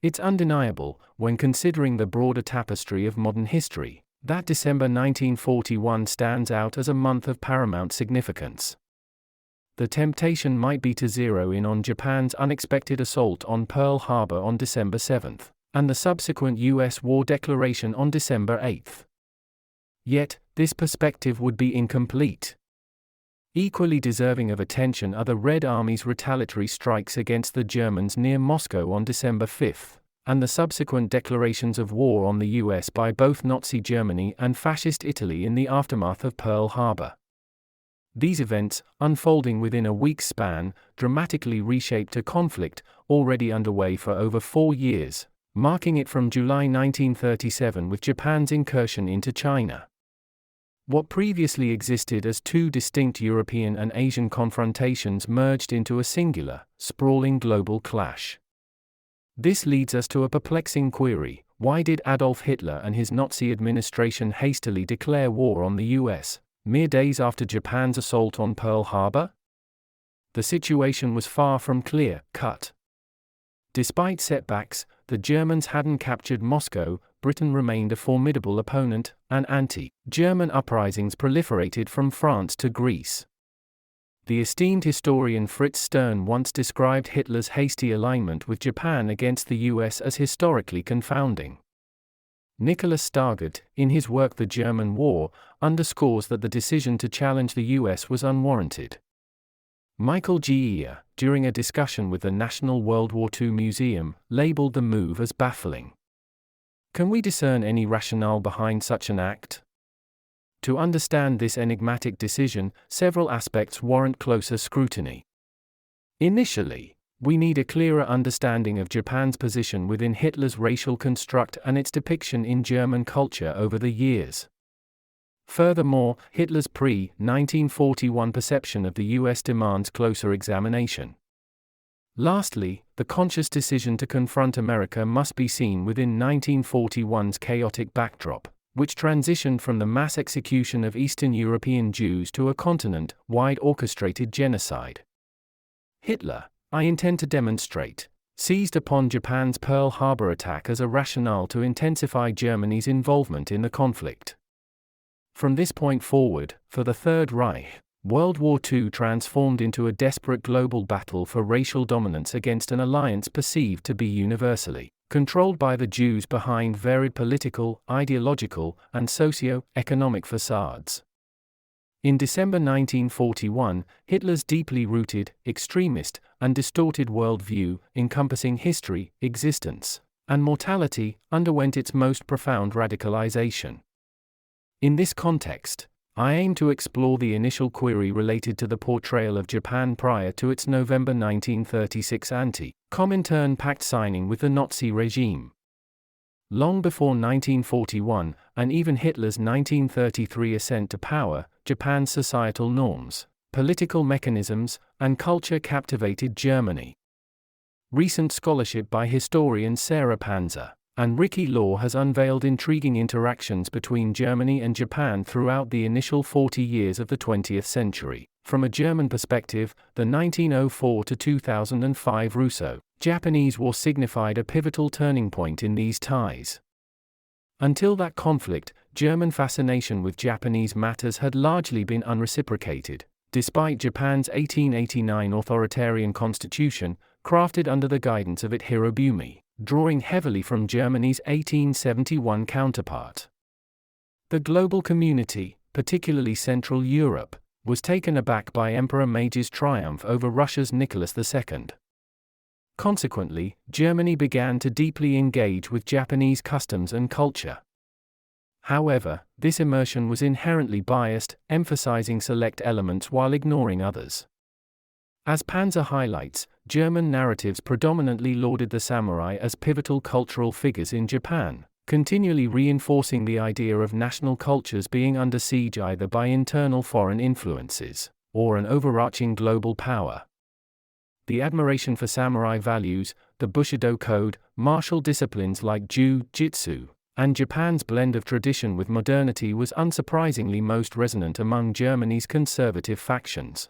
It's undeniable, when considering the broader tapestry of modern history, that December 1941 stands out as a month of paramount significance. The temptation might be to zero in on Japan's unexpected assault on Pearl Harbor on December 7, and the subsequent U.S. war declaration on December 8. Yet, this perspective would be incomplete. Equally deserving of attention are the Red Army's retaliatory strikes against the Germans near Moscow on December 5, and the subsequent declarations of war on the U.S. by both Nazi Germany and Fascist Italy in the aftermath of Pearl Harbor. These events, unfolding within a week's span, dramatically reshaped a conflict already underway for over 4 years, marking it from July 1937 with Japan's incursion into China. What previously existed as two distinct European and Asian confrontations merged into a singular, sprawling global clash. This leads us to a perplexing query: why did Adolf Hitler and his Nazi administration hastily declare war on the US, mere days after Japan's assault on Pearl Harbor? The situation was far from clear-cut. Despite setbacks, the Germans hadn't captured Moscow, Britain remained a formidable opponent, and anti-German uprisings proliferated from France to Greece. The esteemed historian Fritz Stern once described Hitler's hasty alignment with Japan against the US as historically confounding. Nicholas Stargard, in his work The German War, underscores that the decision to challenge the US was unwarranted. Michael G. Ear, during a discussion with the National World War II Museum, labeled the move as baffling. Can we discern any rationale behind such an act? To understand this enigmatic decision, several aspects warrant closer scrutiny. Initially, we need a clearer understanding of Japan's position within Hitler's racial construct and its depiction in German culture over the years. Furthermore, Hitler's pre-1941 perception of the US demands closer examination. Lastly, the conscious decision to confront America must be seen within 1941's chaotic backdrop, which transitioned from the mass execution of Eastern European Jews to a continent-wide orchestrated genocide. Hitler, I intend to demonstrate, seized upon Japan's Pearl Harbor attack as a rationale to intensify Germany's involvement in the conflict. From this point forward, for the Third Reich, World War II transformed into a desperate global battle for racial dominance against an alliance perceived to be universally controlled by the Jews behind varied political, ideological, and socio-economic facades. In December 1941, Hitler's deeply rooted, extremist, and distorted worldview, encompassing history, existence, and mortality, underwent its most profound radicalization. In this context, I aim to explore the initial query related to the portrayal of Japan prior to its November 1936 anti-Comintern Pact signing with the Nazi regime. Long before 1941, and even Hitler's 1933 ascent to power, Japan's societal norms, political mechanisms, and culture captivated Germany. Recent scholarship by historians Sarah Panzer and Ricky Law has unveiled intriguing interactions between Germany and Japan throughout the initial 40 years of the 20th century. From a German perspective, the 1904 to 2005 Russo-Japanese War signified a pivotal turning point in these ties. Until that conflict, German fascination with Japanese matters had largely been unreciprocated, despite Japan's 1889 authoritarian constitution, crafted under the guidance of its Hirobumi, drawing heavily from Germany's 1871 counterpart. The global community, particularly Central Europe, was taken aback by Emperor Meiji's triumph over Russia's Nicholas II. Consequently, Germany began to deeply engage with Japanese customs and culture. However, this immersion was inherently biased, emphasizing select elements while ignoring others. As Panzer highlights, German narratives predominantly lauded the samurai as pivotal cultural figures in Japan, continually reinforcing the idea of national cultures being under siege either by internal foreign influences or an overarching global power. The admiration for samurai values, the Bushido code, martial disciplines like Jiu-Jitsu, and Japan's blend of tradition with modernity was unsurprisingly most resonant among Germany's conservative factions.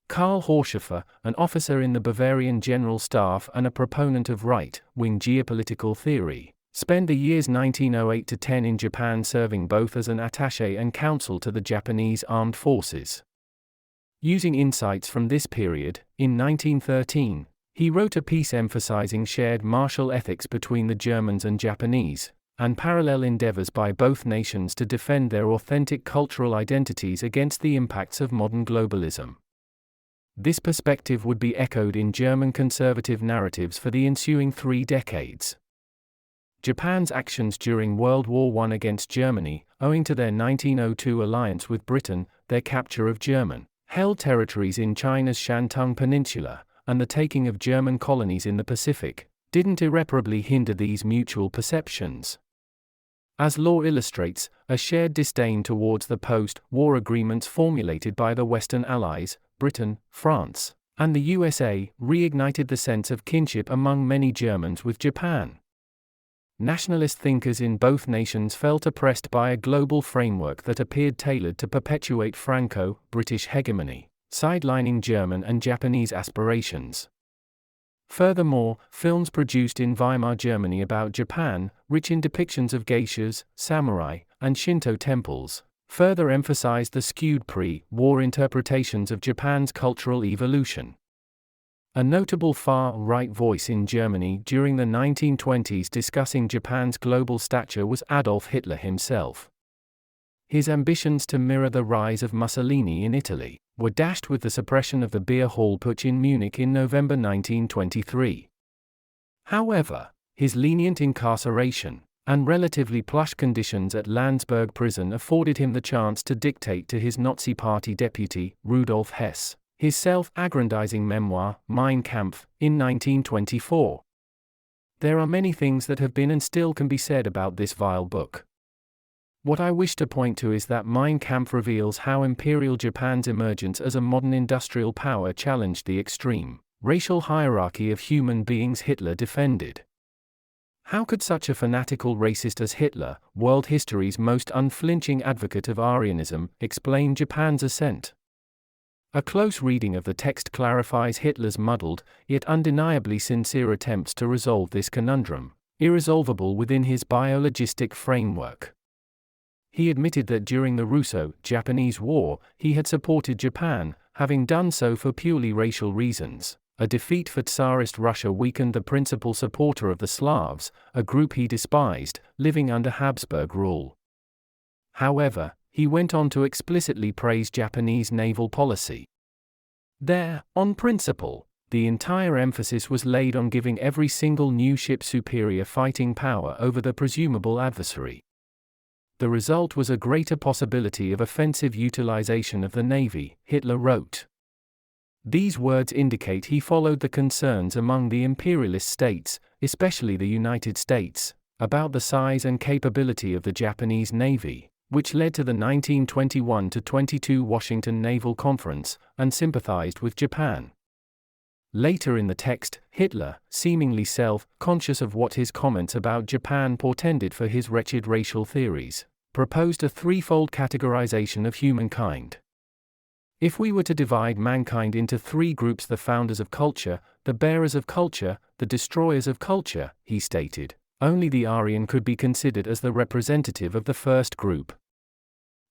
Karl Horshofer, an officer in the Bavarian General Staff and a proponent of right-wing geopolitical theory, spent the years 1908 to 10 in Japan, serving both as an attaché and counsel to the Japanese armed forces. Using insights from this period, in 1913, he wrote a piece emphasizing shared martial ethics between the Germans and Japanese, and parallel endeavors by both nations to defend their authentic cultural identities against the impacts of modern globalism. This perspective would be echoed in German conservative narratives for the ensuing 3 decades. Japan's actions during World War I against Germany, owing to their 1902 alliance with Britain, their capture of German-held territories in China's Shantung Peninsula, and the taking of German colonies in the Pacific, didn't irreparably hinder these mutual perceptions. As Law illustrates, a shared disdain towards the post-war agreements formulated by the Western Allies, Britain, France, and the USA, reignited the sense of kinship among many Germans with Japan. Nationalist thinkers in both nations felt oppressed by a global framework that appeared tailored to perpetuate Franco-British hegemony, sidelining German and Japanese aspirations. Furthermore, films produced in Weimar Germany about Japan, rich in depictions of geishas, samurai, and Shinto temples, further emphasized the skewed pre-war interpretations of Japan's cultural evolution. A notable far-right voice in Germany during the 1920s discussing Japan's global stature was Adolf Hitler himself. His ambitions to mirror the rise of Mussolini in Italy were dashed with the suppression of the beer hall putsch in Munich in November 1923. However, his lenient incarceration and relatively plush conditions at Landsberg prison afforded him the chance to dictate to his Nazi Party deputy, Rudolf Hess, his self-aggrandizing memoir, Mein Kampf, in 1924. There are many things that have been and still can be said about this vile book. What I wish to point to is that Mein Kampf reveals how Imperial Japan's emergence as a modern industrial power challenged the extreme racial hierarchy of human beings Hitler defended. How could such a fanatical racist as Hitler, world history's most unflinching advocate of Aryanism, explain Japan's ascent? A close reading of the text clarifies Hitler's muddled, yet undeniably sincere attempts to resolve this conundrum, irresolvable within his biologistic framework. He admitted that during the Russo-Japanese War, he had supported Japan, having done so for purely racial reasons. A defeat for Tsarist Russia weakened the principal supporter of the Slavs, a group he despised, living under Habsburg rule. However, he went on to explicitly praise Japanese naval policy. There, on principle, the entire emphasis was laid on giving every single new ship superior fighting power over the presumable adversary. The result was a greater possibility of offensive utilization of the Navy, Hitler wrote. These words indicate he followed the concerns among the imperialist states, especially the United States, about the size and capability of the Japanese Navy, which led to the 1921-22 Washington Naval Conference, and sympathized with Japan. Later in the text, Hitler, seemingly self-conscious of what his comments about Japan portended for his wretched racial theories, proposed a threefold categorization of humankind. If we were to divide mankind into 3 groups: the founders of culture, the bearers of culture, the destroyers of culture, he stated, only the Aryan could be considered as the representative of the first group.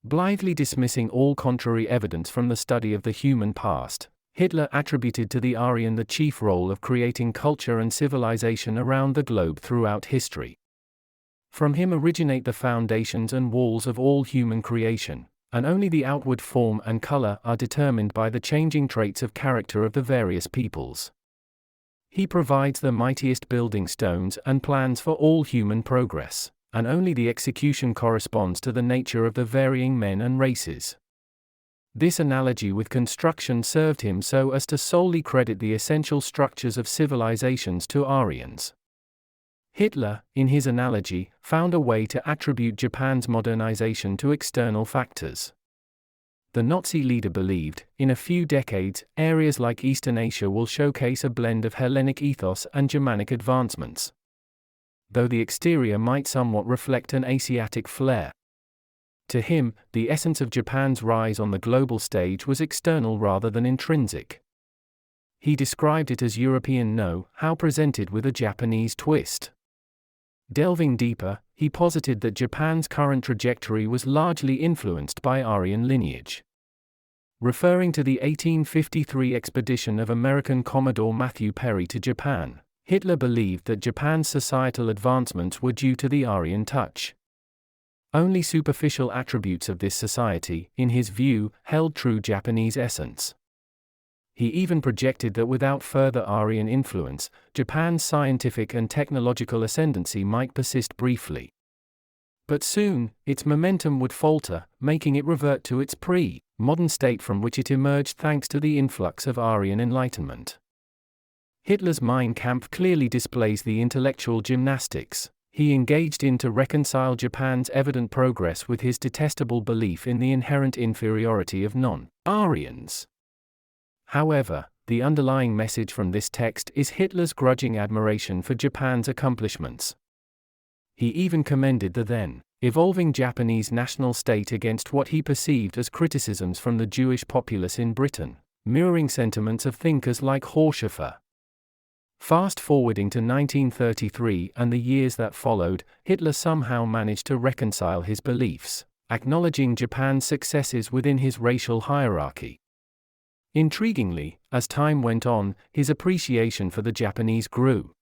Blithely dismissing all contrary evidence from the study of the human past, Hitler attributed to the Aryan the chief role of creating culture and civilization around the globe throughout history. From him originate the foundations and walls of all human creation, and only the outward form and color are determined by the changing traits of character of the various peoples. He provides the mightiest building stones and plans for all human progress, and only the execution corresponds to the nature of the varying men and races. This analogy with construction served him so as to solely credit the essential structures of civilizations to Aryans. Hitler, in his analogy, found a way to attribute Japan's modernization to external factors. The Nazi leader believed, in a few decades, areas like Eastern Asia will showcase a blend of Hellenic ethos and Germanic advancements, though the exterior might somewhat reflect an Asiatic flair. To him, the essence of Japan's rise on the global stage was external rather than intrinsic. He described it as European know-how presented with a Japanese twist. Delving deeper, he posited that Japan's current trajectory was largely influenced by Aryan lineage. Referring to the 1853 expedition of American Commodore Matthew Perry to Japan, Hitler believed that Japan's societal advancements were due to the Aryan touch. Only superficial attributes of this society, in his view, held true Japanese essence. He even projected that without further Aryan influence, Japan's scientific and technological ascendancy might persist briefly. But soon, its momentum would falter, making it revert to its pre-modern state from which it emerged thanks to the influx of Aryan enlightenment. Hitler's Mein Kampf clearly displays the intellectual gymnastics he engaged in to reconcile Japan's evident progress with his detestable belief in the inherent inferiority of non-Aryans. However, the underlying message from this text is Hitler's grudging admiration for Japan's accomplishments. He even commended the then evolving Japanese national state against what he perceived as criticisms from the Jewish populace in Britain, mirroring sentiments of thinkers like Horschafer. Fast-forwarding to 1933 and the years that followed, Hitler somehow managed to reconcile his beliefs, acknowledging Japan's successes within his racial hierarchy. Intriguingly, as time went on, his appreciation for the Japanese grew.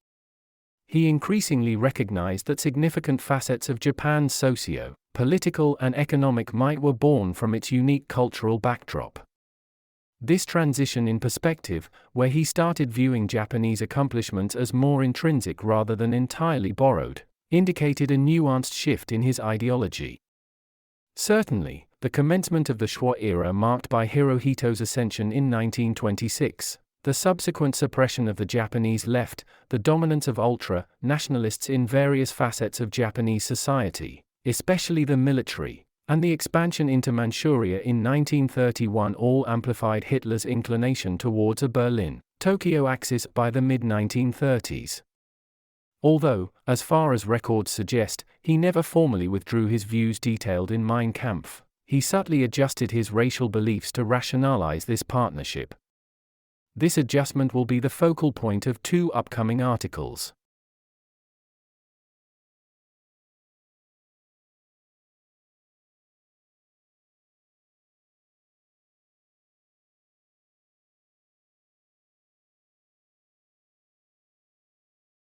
He increasingly recognized that significant facets of Japan's socio-political and economic might were born from its unique cultural backdrop. This transition in perspective, where he started viewing Japanese accomplishments as more intrinsic rather than entirely borrowed, indicated a nuanced shift in his ideology. Certainly, the commencement of the Showa era marked by Hirohito's ascension in 1926, the subsequent suppression of the Japanese left, the dominance of ultra-nationalists in various facets of Japanese society, especially the military, and the expansion into Manchuria in 1931 all amplified Hitler's inclination towards a Berlin-Tokyo axis by the mid-1930s. Although, as far as records suggest, he never formally withdrew his views detailed in Mein Kampf, he subtly adjusted his racial beliefs to rationalize this partnership. This adjustment will be the focal point of two upcoming articles.